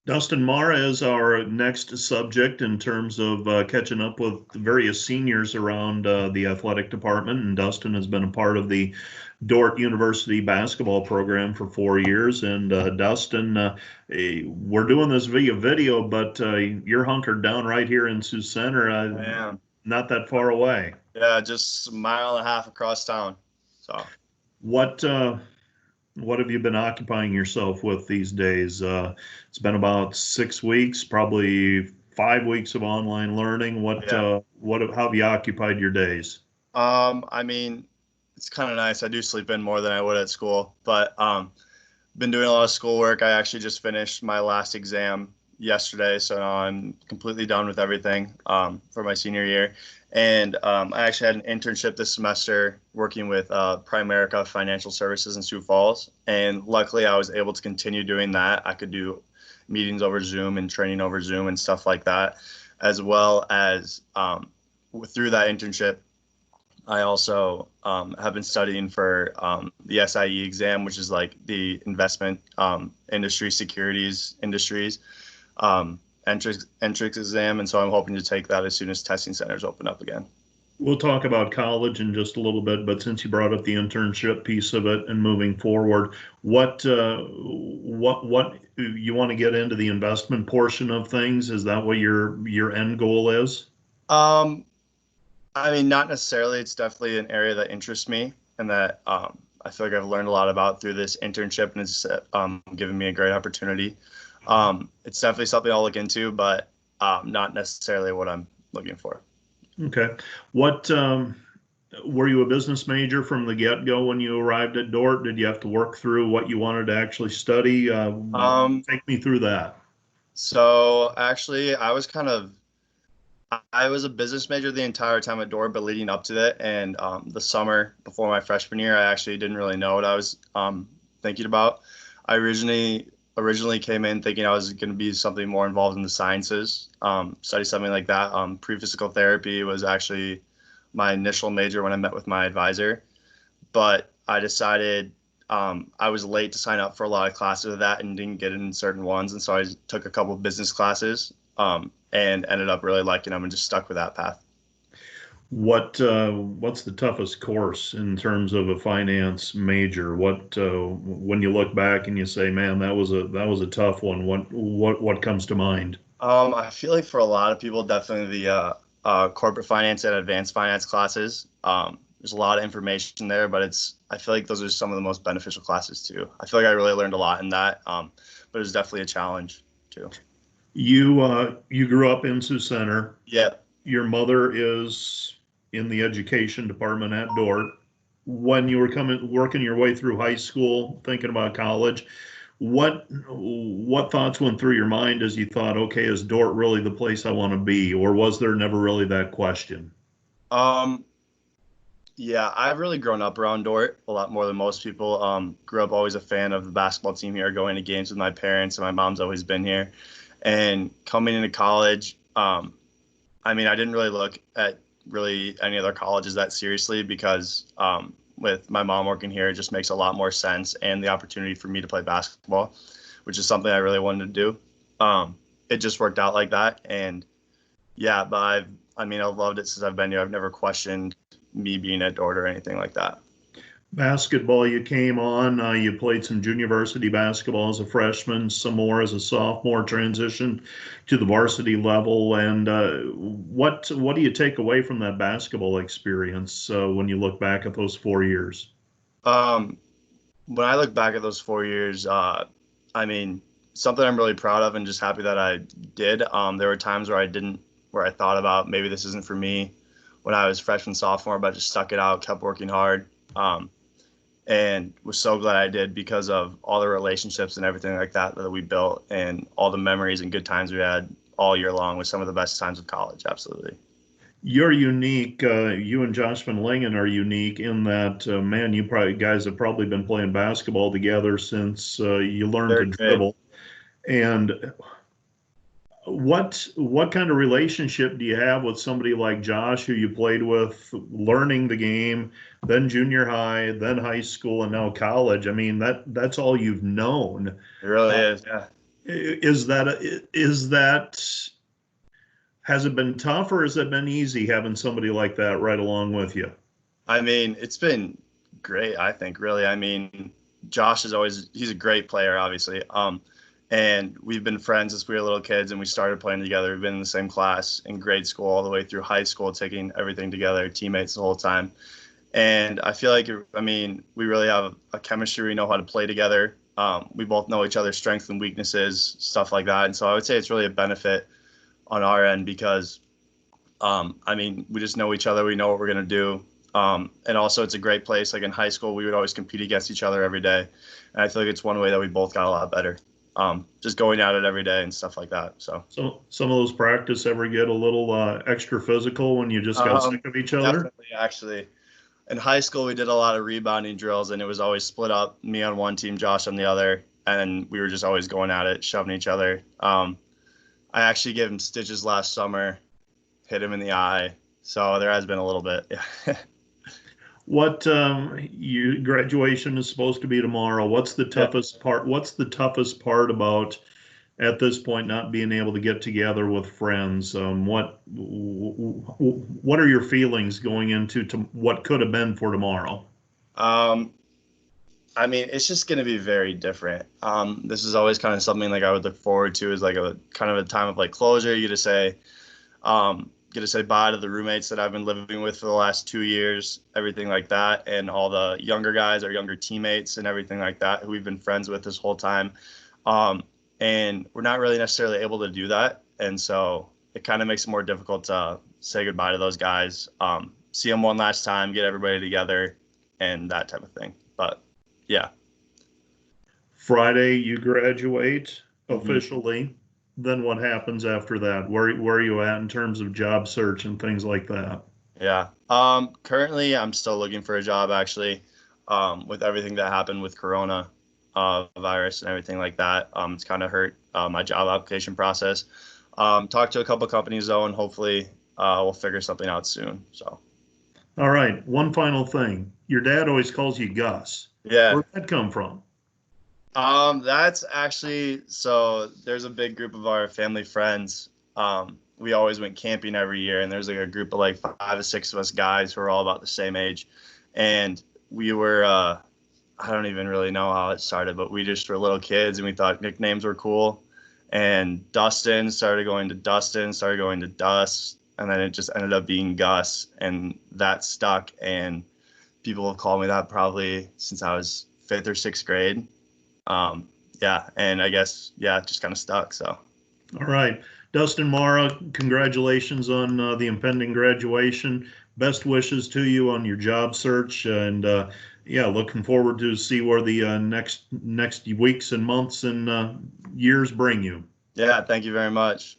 Dustin Marra is our next subject in terms of catching up with various seniors around the athletic department. And Dustin has been a part of the Dordt University basketball program for 4 years. And Dustin, we're doing this via video, but you're hunkered down right here in Sioux Center, I am. not that far away. Yeah, just a mile and a half across town. So, What what have you been occupying yourself with these days? It's been about 6 weeks, probably 5 weeks of online learning. yeah. How have you occupied your days? I mean, it's kind of nice. I do sleep in more than I would at school, but been doing a lot of schoolwork. I actually just finished my last exam yesterday, so now I'm completely done with everything for my senior year. And I actually had an internship this semester working with Primerica Financial Services in Sioux Falls. And luckily, I was able to continue doing that. I could do meetings over Zoom and training over Zoom and stuff like that, as well as through that internship. I also have been studying for the SIE exam, which is like the investment industry, securities industries entrance exam. And so I'm hoping to take that as soon as testing centers open up again. We'll talk about college in just a little bit, but since you brought up the internship piece of it and moving forward, what you want to get into the investment portion of things? Is that what your end goal is? Um, I mean, not necessarily. It's definitely an area that interests me and that I feel like I've learned a lot about through this internship, and it's given me a great opportunity. It's definitely something I'll look into, but not necessarily what I'm looking for. Okay. What were you a business major from the get-go when you arrived at Dordt? Did you have to work through what you wanted to actually study? Um, Take me through that. so actually, I was a business major the entire time at Dordt, but leading up to that and the summer before my freshman year, I actually didn't really know what I was thinking about. I originally came in thinking I was going to be something more involved in the sciences, study something like that. Pre-physical therapy was actually my initial major when I met with my advisor, but I decided I was late to sign up for a lot of classes of that and didn't get in certain ones, and so I took a couple of business classes and ended up really liking them and just stuck with that path. What's the toughest course in terms of a finance major? When you look back and you say, "Man, that was a tough one." What comes to mind? I feel like for a lot of people, definitely the corporate finance and advanced finance classes. There's a lot of information there, but I feel like those are some of the most beneficial classes too. I feel like I really learned a lot in that, but it was definitely a challenge too. You grew up in Sioux Center. Yeah. Your mother is in the education department at Dordt. When you were coming working your way through high school, thinking about college, what thoughts went through your mind as you thought, okay, is Dordt really the place I want to be, or was there never really that question? Um, yeah, I've really grown up around Dordt a lot more than most people. Grew up always a fan of the basketball team here, going to games with my parents, and my mom's always been here. And coming into college, I mean, I didn't really look at really any other colleges that seriously because with my mom working here, it just makes a lot more sense and the opportunity for me to play basketball, which is something I really wanted to do. It just worked out like that. And yeah, but I mean, I've loved it since I've been here. I've never questioned me being at Dordt or anything like that. Basketball, you came on, you played some junior varsity basketball as a freshman, some more as a sophomore, transition to the varsity level. And what do you take away from that basketball experience when you look back at those 4 years? Um, when I look back at those 4 years, I mean, something I'm really proud of and just happy that I did. There were times where where I thought about maybe this isn't for me when I was freshman, sophomore, but I just stuck it out, kept working hard, and was so glad I did because of all the relationships and everything like that that we built and all the memories and good times we had all year long with some of the best times of college. Absolutely. You're unique. You and Josh Van Lingen are unique in that, man, you probably guys have probably been playing basketball together since you learned to Third grade. dribble. And what kind of relationship do you have with somebody like Josh, who you played with, learning the game, then junior high, then high school, and now college? I mean, that's all you've known. It really Uh, is. Yeah. Is that has it been tough or has it been easy having somebody like that right along with you? I mean, it's been great, I think, really. I mean, Josh is always, he's a great player, obviously. And we've been friends since we were little kids and we started playing together. We've been in the same class in grade school all the way through high school, taking everything together, teammates the whole time. And I feel like, I mean, we really have a chemistry. We know how to play together. We both know each other's strengths and weaknesses, stuff like that. And so I would say it's really a benefit on our end because, I mean, we just know each other. We know what we're going to do. And also, it's a great place. Like in high school, we would always compete against each other every day. And I feel like it's one way that we both got a lot better. Just going at it every day and stuff like that. So some of those practice ever get a little extra physical when you just got sick of each other? Definitely, actually. In high school, we did a lot of rebounding drills, and it was always split up, me on one team, Josh on the other, and we were just always going at it, shoving each other. I actually gave him stitches last summer, hit him in the eye, so there has been a little bit. What your graduation is supposed to be tomorrow? What's the toughest part? What's the toughest part about at this point not being able to get together with friends? What are your feelings going into what could have been for tomorrow? I mean, it's just going to be very different. This is always kind of something like I would look forward to, is like a kind of a time of like closure. You get to say bye to the roommates that I've been living with for the last 2 years, everything like that, and all the younger guys, our younger teammates, and everything like that who we've been friends with this whole time. And we're not really necessarily able to do that, and so it kind of makes it more difficult to say goodbye to those guys, see them one last time, get everybody together, and that type of thing. But yeah. Friday, you graduate officially. Then what happens after that? Where are you at in terms of job search and things like that? Yeah. Currently, I'm still looking for a job, actually, with everything that happened with Corona virus and everything like that. It's kind of hurt my job application process. Talked to a couple companies, though, and hopefully we'll figure something out soon. So. All right. One final thing. Your dad always calls you Gus. Yeah. Where'd that come from? That's actually, so there's a big group of our family friends. We always went camping every year, and there's like a group of like 5 or 6 of us guys who are all about the same age. And we were, I don't even really know how it started, but we just were little kids and we thought nicknames were cool. And Dustin started going to Dustin, started going to Dust, and then it just ended up being Gus, and that stuck. And people have called me that probably since I was 5th or 6th grade. Yeah, and I guess, yeah, it just kind of stuck. So, all right, Dustin Marra, congratulations on the impending graduation. Best wishes to you on your job search, and yeah, looking forward to see where the next weeks and months and years bring you. Yeah, thank you very much.